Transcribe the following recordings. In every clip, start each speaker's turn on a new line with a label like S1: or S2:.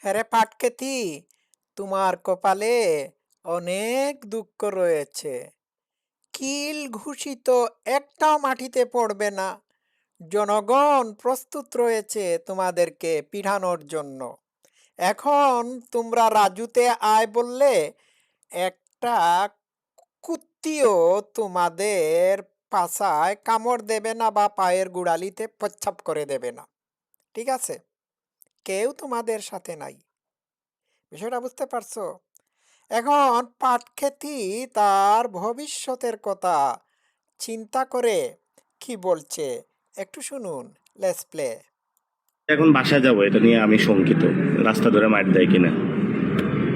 S1: হ্যারে পাটকেতি, তোমার কপালে অনেক দুঃখ রয়েছে। কিল ঘুষি তো একটাও মাটিতে পড়বে না। জনগণ প্রস্তুত রয়েছে তোমাদেরকে পিটানোর জন্য। এখন তোমরা রাজুতে আয় বললে একটা কুত্তিও তোমাদের পাছায় কামড় দেবে না বা পায়ের গোড়ালিতে প্রচ্ছাপ করে দেবে না। ঠিক আছে? কেউ তোমাদের সাথে নাই। বিষয়টা বুঝতে পারছো? এখন পাটক্ষেতি তার ভবিষ্যতের কথা চিন্তা করে কি বলছে একটু শুনুন। Let's play.
S2: এখন বাসায় যাবো এটা নিয়ে আমি শঙ্কিত। রাস্তা ধরে মার দেয় কিনা,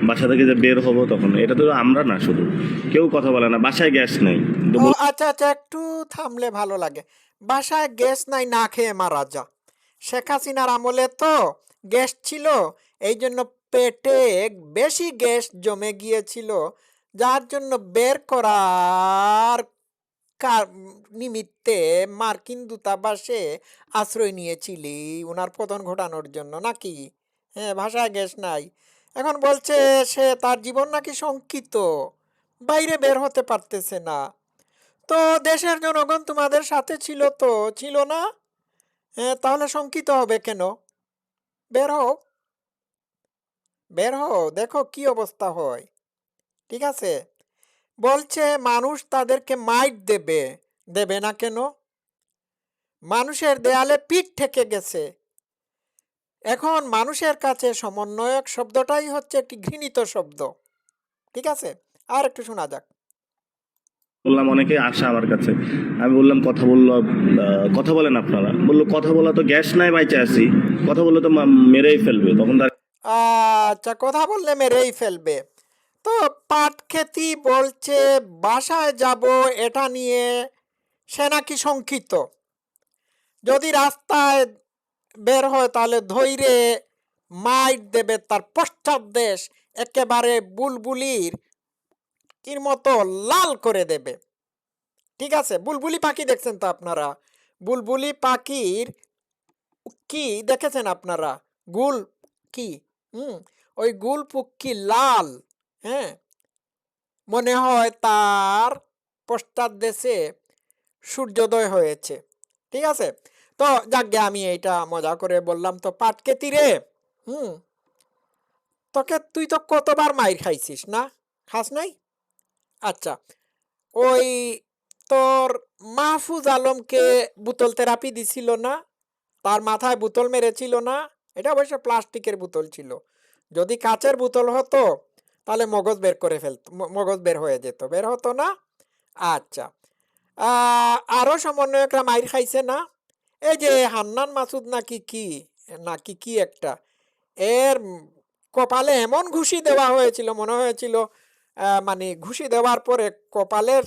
S2: বাসা থেকে যে বের হবো তখন এটা তো আমরা না, শুধু কেউ কথা বলে না, বাসায় গ্যাস নেই কিন্তু
S1: ও আচ্ছা আচ্ছা, একটু থামলে ভালো লাগে। বাসায় গ্যাস নাই, না খেয়ে মারা যা। শেখ হাসিনার আমলে তো গ্যাস ছিল, এই জন্য পেটে বেশি গ্যাস জমে গিয়েছিল, যার জন্য বের করার নিমিত্তে মার্কিন দূতাবাসে আশ্রয় নিয়েছিলি ওনার পতন ঘটানোর জন্য নাকি? হ্যাঁ, ভাষায় গ্যাস নাই। এখন বলছে সে তার জীবন নাকি শঙ্কিত, বাইরে বের হতে পারতেছে না। তো দেশের জনগণ তোমাদের সাথে ছিল তো, ছিল না? হ্যাঁ, তাহলে শঙ্কিত হবে কেন? বের হও, বের হও, দেখো কি অবস্থা হয়। ঠিক আছে? বলছে মানুষ তাদেরকে মাইট দেবে। দেবে না কেন? মানুষের দেয়ালে পিঠ ঠেকে গেছে। এখন মানুষের কাছে সমন্বয়ক শব্দটাই হচ্ছে একটি ঘৃণিত শব্দ। ঠিক আছে? আর একটু শোনা যাক।
S2: বললাম অনেকে আসে আমার কাছে, আমি বললাম কথা বললো, কথা বলেন আপনারা, বললো কথা বলা তো গ্যাস নাই বাইচে আছি, কথা বললে তো মেরেই ফেলবে, তখন তার
S1: আচ্ছা, কথা বললে মেরেই ফেলবে। তো পাটক্ষেতি বলছে বাসায় যাব, এটা নিয়ে সে নাকি শঙ্কিত। যদি রাস্তায় বের হয় তাহলে ধৈরে মাইট দেবে, তার পশ্চাৎ দেশ একেবারে বুলবুলির কির মতো লাল করে দেবে। ঠিক আছে? বুলবুলি পাখি দেখছেন তো আপনারা? বুলবুলি পাখির কি দেখেছেন আপনারা? গুল কি, হুম, ওই গুল পক্ষী লাল। হ্যাঁ, মনে হয় তার পশ্চাৎ দেশে সূর্যোদয় হয়েছে। ঠিক আছে? তো যাকগে, আমি এইটা মজা করে বললাম। তো পাটকেতি রে, হুম, তোকে তুই তো কতবার মাইর খাইছিস না? খাস নাই? আচ্ছা, ওই তোর মাহফুজ আলমকে বোতল থেরাপি দিছিল না? তার মাথায় বোতল মেরেছিল না? এটা অবশ্য প্লাস্টিকের বোতল ছিল। যদি কাচের বোতল হতো তাহলে মগজ বের করে ফেলত, মগজ বের হয়ে যেত, বের হতো না? আচ্ছা, আরো সমন্বয়করা মাইর খাইছে না? এই যে হান্নান মাসুদ নাকি কি, নাকি কি একটা, এর কপালে এমন ঘুষি দেওয়া হয়েছিল, মনে হয়েছিল মানে ঘুষি দেওয়ার পরে কপালের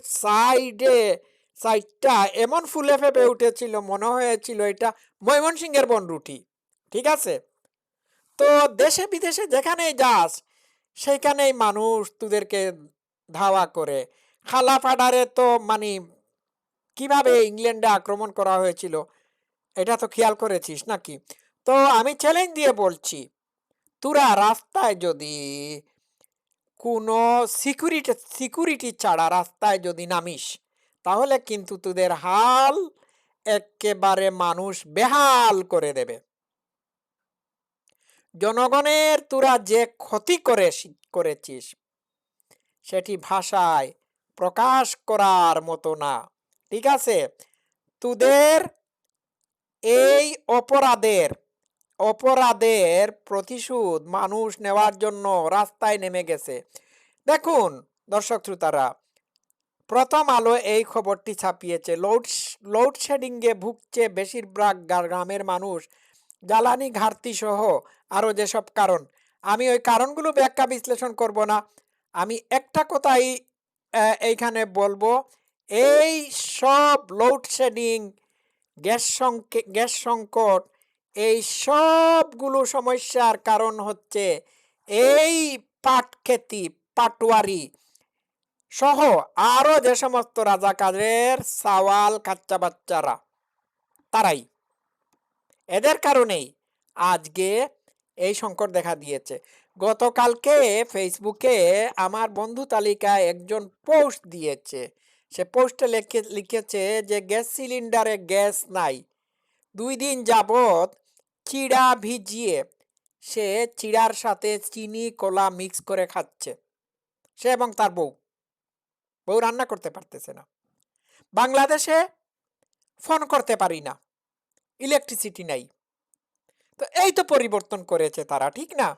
S1: সাইডটা এমন ফুলে ফেপে উঠেছিল, মনে হয়েছিল এটা ময়মনসিংহের বনরুটি। ঠিক আছে? তো দেশে বিদেশে যেখানেই যাস সেইখানেই মানুষ তোদেরকে ধাওয়া করে। খালা ফাডারে তো মানে কিভাবে ইংল্যান্ডে আক্রমণ করা হয়েছিল এটা তো খেয়াল করেছিস নাকি? তো আমি চ্যালেঞ্জ দিয়ে বলছি, তোরা রাস্তায় যদি কোনো সিকিউরিটি ছাড়া রাস্তায় যদি নামিস, তাহলে কিন্তু তোদের হাল একেবারে মানুষ বেহাল করে দেবে। জনগণের তোরা যে ক্ষতি করেছিস সেটি ভাষায় প্রকাশ করার মতো না। ঠিক আছে? তোদের এই অপরাধের অপরাধের প্রতিশোধ মানুষ নেওয়ার জন্য রাস্তায় নেমে গেছে। দেখুন দর্শক শ্রোতারা, প্রথম আলো এই খবরটি ছাপিয়েছে। লোডশেডিংয়ে ভুগছে বেশিরভাগ গ্রামের মানুষ, জ্বালানি ঘাটতি সহ আরও যেসব কারণ। আমি ওই কারণগুলো ব্যাখ্যা বিশ্লেষণ করব না। আমি একটা কথাই এইখানে বলবো, এই সব লোডশেডিং, গ্যাস সংকট, এই সবগুলো সমস্যার কারণ হচ্ছে এই পাট খেতি, পাটওয়ারি সহ আরো যে সমস্ত রাজাকারের সাওয়াল কাচ্চা বাচ্চারা, তারাই, এদের কারণেই আজকে এই সংকট দেখা দিয়েছে। গতকালকে ফেসবুকে আমার বন্ধু তালিকায় একজন পোস্ট দিয়েছে। সে পোস্টে লিখেছে যে গ্যাস সিলিন্ডারে গ্যাস নাই। 2 দিন যাবৎ চিড়া ভিজিয়ে সে চিড়ার সাথে চিনি কলা মিক্স করে খাচ্ছে, সে এবং তার বউ। বউ রান্না করতে পারতেছে না। বাংলাদেশে ফোন করতে পারি না, ইলেকট্রিসিটি নাই। তো এই তো পরিবর্তন করেছে তারা, ঠিক না?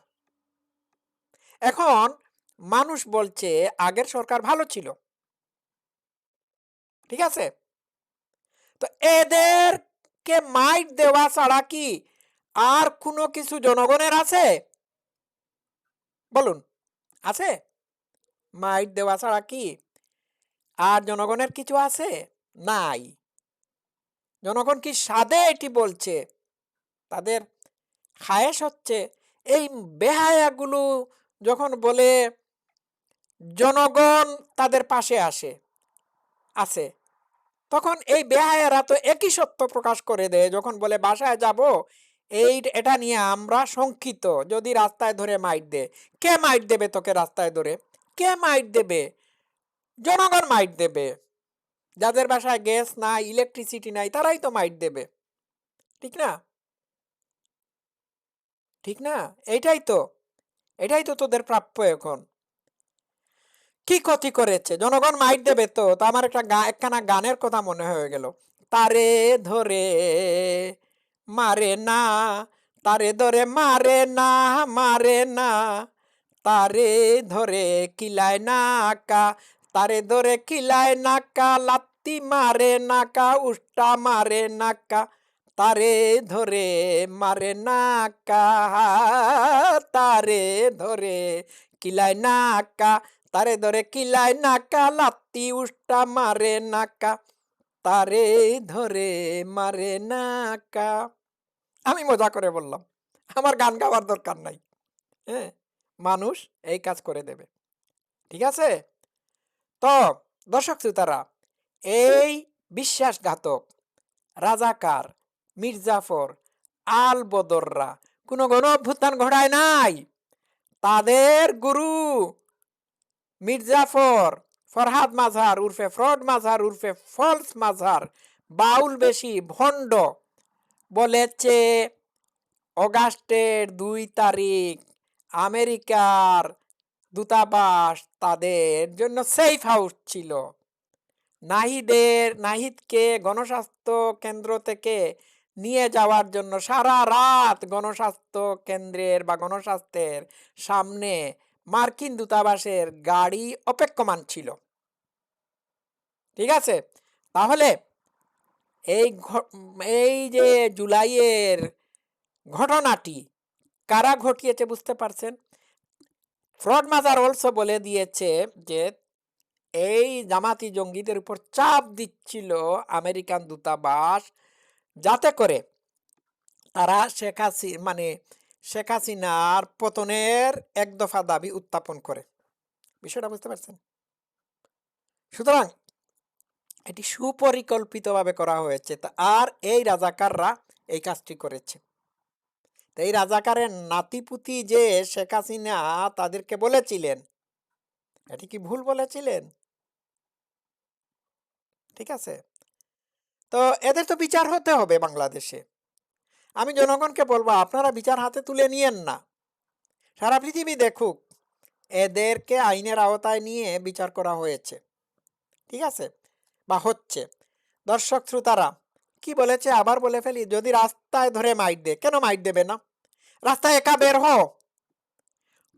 S1: এখন মানুষ বলছে আগের সরকার ভালো ছিল, ঠিক আছে? তো এদেরকে মাইট দেওয়া ছাড়া কি আর কোনো কিছু জনগণের আছে? বলুন, আছে? মাইট দেওয়া ছাড়া কি আর জনগণের কিছু আছে? নাই। জনগণ কি সাদে এটি বলছে? তাদের খায়েশ হচ্ছে এই বেহায়াগুলো যখন বলে জনগণ তাদের পাশে আছে, তখন এই বেহায়ারা তো একই সত্য প্রকাশ করে দেয় যখন বলে বাসায় যাব, এটা নিয়ে আমরা শঙ্কিত যদি রাস্তায় ধরে মাইট দেয়। কে মাইট দেবে তোকে রাস্তায় ধরে? কে মাইট দেবে? জনগণ মাইট দেবে। যাদের বাসায় গ্যাস নাই, ইলেকট্রিসিটি নাই, তারাই তো মাইট দেবে, ঠিক না? ঠিক না? এটাই তো তোদের প্রাপ্য। এখন কি ক্ষতি করেছে? জনগণ মাইট দেবে তো। তো আমার একখানা গানের কথা মনে হয়ে গেল। তারে ধরে মারে না, তারে ধরে মারে না, মারে না, তারে ধরে কিলায় নাকা, তারে ধরে কিলায় নাকা, লাত্তি মারে নাকা, উষ্টা মারে নাকা, তারে ধরে মারে নাকা, তারে ধরে কিলায় নাকা, তারে ধরে কিলায় নাকা, লাত্তি উষ্টা মারে নাকা, তারে ধরে মারে নাকা। আমি মজা করে বললাম, আমার গান গাওয়ার দরকার নাই। হ্যাঁ, মানুষ এই কাজ করে দেবে, ঠিক আছে? তো দর্শক শ্রোতারা, এই বিশ্বাসঘাতক রাজাকার মির্জাফর আল বদররা কোনো গণ অভ্যুত্থান ঘটায় নাই। তাদের গুরু মির্জাফর, ফরহাদ মাঝহার উর্ফে ফ্রড মাঝহার উর্ফে ফলস মাঝহার, বাউল বেশি ভণ্ড, বলেছে অগাস্টের 2 তারিখ আমেরিকার দূতাবাস তাদের জন্য সেফ হাউস ছিল। নাহিদকে গণস্বাস্থ্য কেন্দ্র থেকে নিয়ে যাওয়ার জন্য সারা রাত গণস্বাস্থ্য কেন্দ্রের বা গণস্বাস্থ্যের সামনে মার্কিন দূতাবাসের গাড়ি অপেক্ষমান ছিল, ঠিক আছে? তাহলে এই যে জুলাইয়ের ঘটনাটি কারা ঘটিয়েছে বুঝতে পারছেন? ফ্রড মাজার অলসো বলে দিয়েছে যে এই জামাতি জঙ্গিদের উপর চাপ দিচ্ছিল আমেরিকান দূতাবাস, যাতে করে তারা শেখ হাসিনার পতনের এক দফা দাবি উত্থাপন করে। বিষয়টা বুঝতে পারছেন? সুতরাং এটি সুপরিকল্পিতভাবে করা হয়েছে। আর এই রাজাকাররা এই কাজটি করেছে। তো এই রাজাকারের নাতিপুতি যে শেখ হাসিনা তাদেরকে বলেছিলেন, এটি কি ভুল বলেছিলেন? ঠিক আছে? তো এদের তো বিচার হতে হবে বাংলাদেশে। আমি জনগণকে বলবো, আপনারা বিচার হাতে তুলে নিয়েন না, সারা পৃথিবী দেখুক এদেরকে আইনের আওতায় নিয়ে বিচার করা হয়েছে, ঠিক আছে, বা হচ্ছে। দর্শক শ্রোতারা, কি বলেছে আবার বলে ফেলি, যদি রাস্তায় ধরে মাইট দেয়, কেন মাইট দেবে না? রাস্তায় একা বের হো,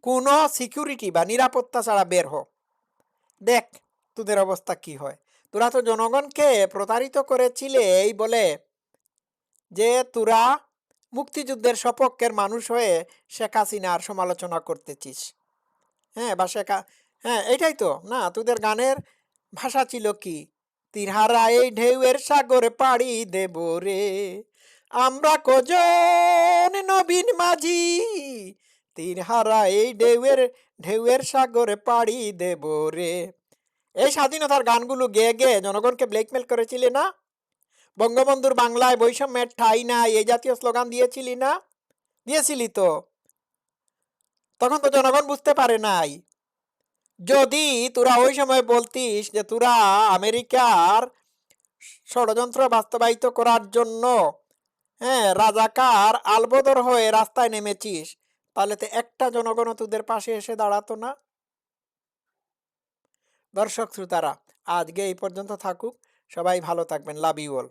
S1: কোনো সিকিউরিটি বা নিরাপত্তা ছাড়া বের হো, দেখ তোদের অবস্থা কি হয়। তোরা তো জনগণকে প্রতারিত করেছিলে এই বলে যে তোরা মুক্তিযুদ্ধের সপক্ষের মানুষ হয়ে শেখ হাসিনার সমালোচনা করতেছিস। হ্যাঁ, বা হ্যাঁ, এটাই তো না, তোদের গানের ভাষা ছিল কি, তীরহারা এই ঢেউয়ের সাগরে পাড়ি দেব রে, আমরা কজন নবীন মাঝি, তীরহারা এই ঢেউয়ের সাগরে পাড়ি দেব রে। এই স্বাধীনতার গানগুলো গেয়ে গেয়ে জনগণকে ব্ল্যাকমেল করেছিলে না? বঙ্গবন্ধুর বাংলায় বৈষম্যের ঠাঁই নাই এই জাতীয় স্লোগান দিয়েছিলি তো। তখন তো জনগণ বুঝতে পারে নাই। যদি তোরা ওই সময় বলতিস যে তোরা আমেরিকার ষড়যন্ত্র বাস্তবায়িত করার জন্য রাজাকার আলবদর হয়ে রাস্তায় নেমেছিস, তাহলে তো একটা জনগণ তোদের পাশে এসে দাঁড়াতো না। দর্শক শ্রোতারা, আজকে এই পর্যন্ত থাকুক। সবাই ভালো থাকবেন। Love you all.